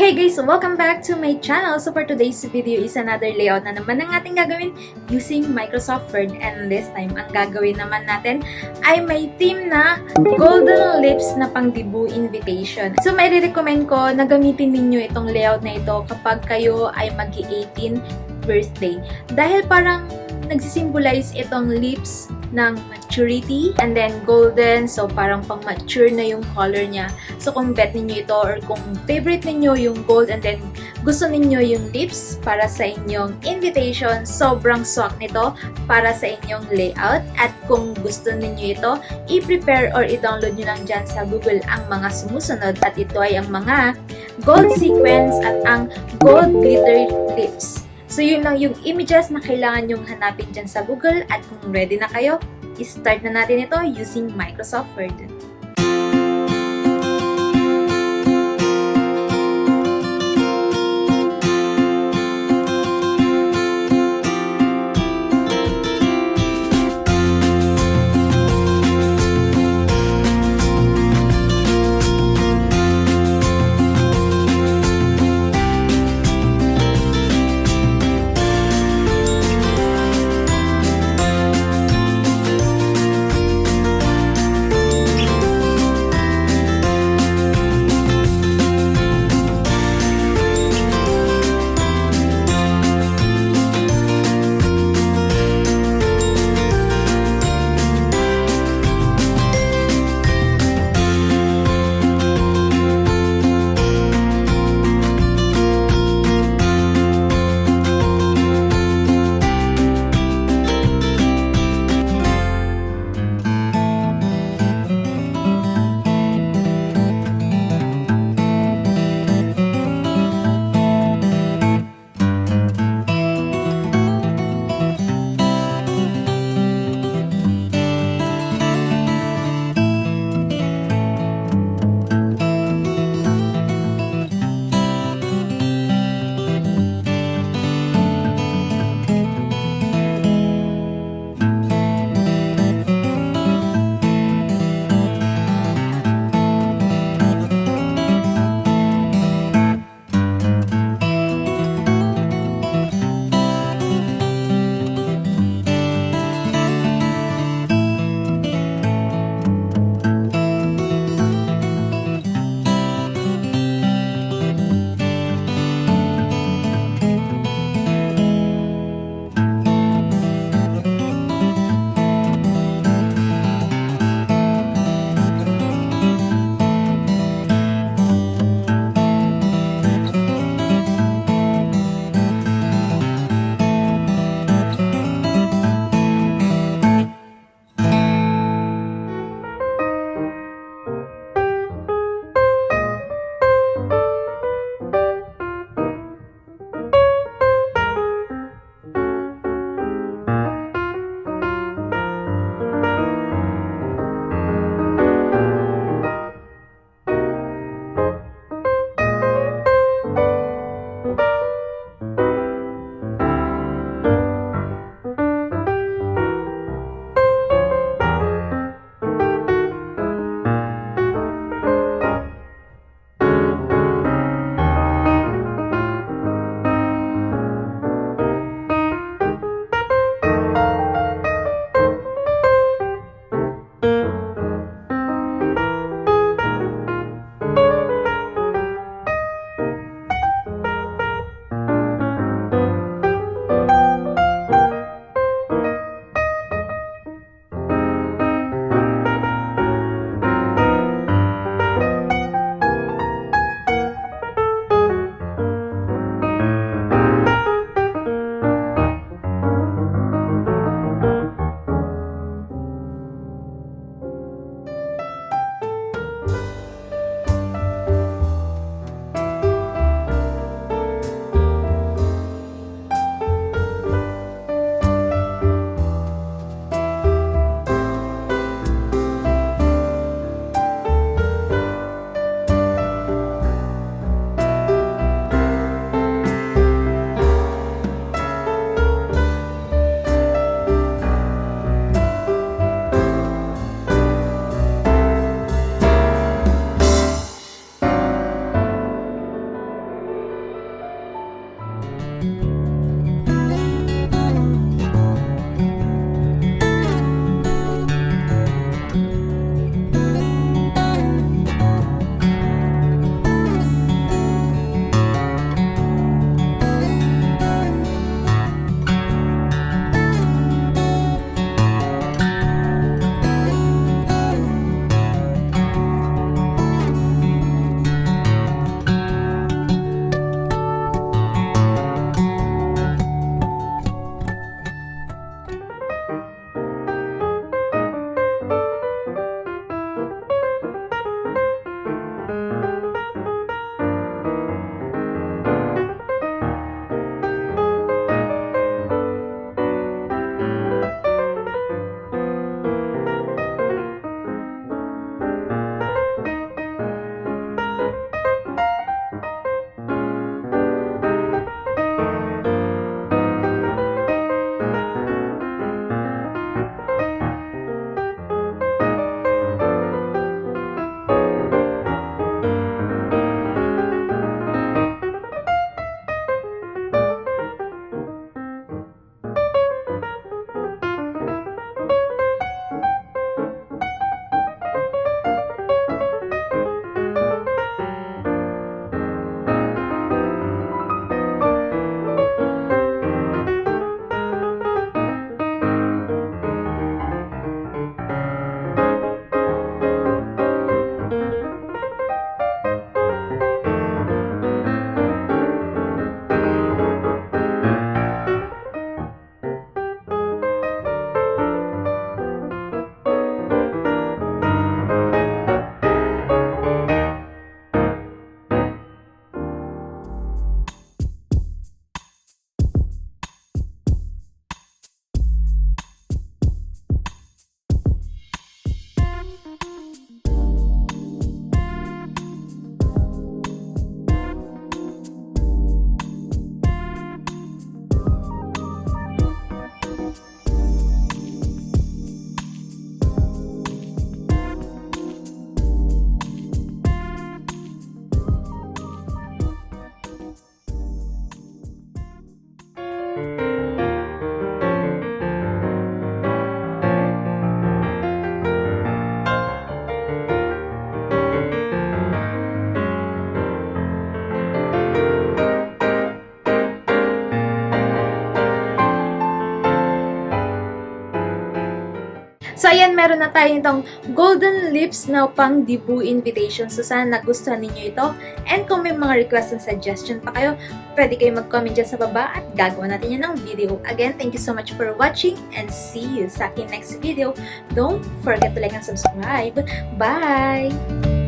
Hey guys! Welcome back to my channel. So for today's video is another layout na naman ang ating gagawin using Microsoft Word. And this time, ang gagawin naman natin ay may theme na Golden Lips na pang debut invitation. So may recommend ko na gamitin ninyo itong layout na ito kapag kayo ay mag-18 birthday. Dahil parang nagsisimbolize itong lips ng maturity and then golden, so parang pang mature na yung color niya. So kung bet ninyo ito or kung favorite ninyo yung gold and then gusto ninyo yung lips para sa inyong invitation, sobrang swak nito para sa inyong layout. At kung gusto ninyo ito, i-prepare or i-download nyo lang dyan sa Google ang mga sumusunod, at ito ay ang mga gold sequence at ang gold glitter lips. So, yun lang yung images na kailangan nyong hanapin dyan sa Google, at kung ready na kayo, i-start na natin ito using Microsoft Word. So, ayan, meron na tayo itong golden lips na pang debut invitation. So, sana nagustuhan ninyo ito. And kung may mga request and suggestion pa kayo, pwede kayo mag-comment dyan sa baba at gagawa natin yan ng video. Again, thank you so much for watching and see you sa akin next video. Don't forget to like and subscribe. Bye!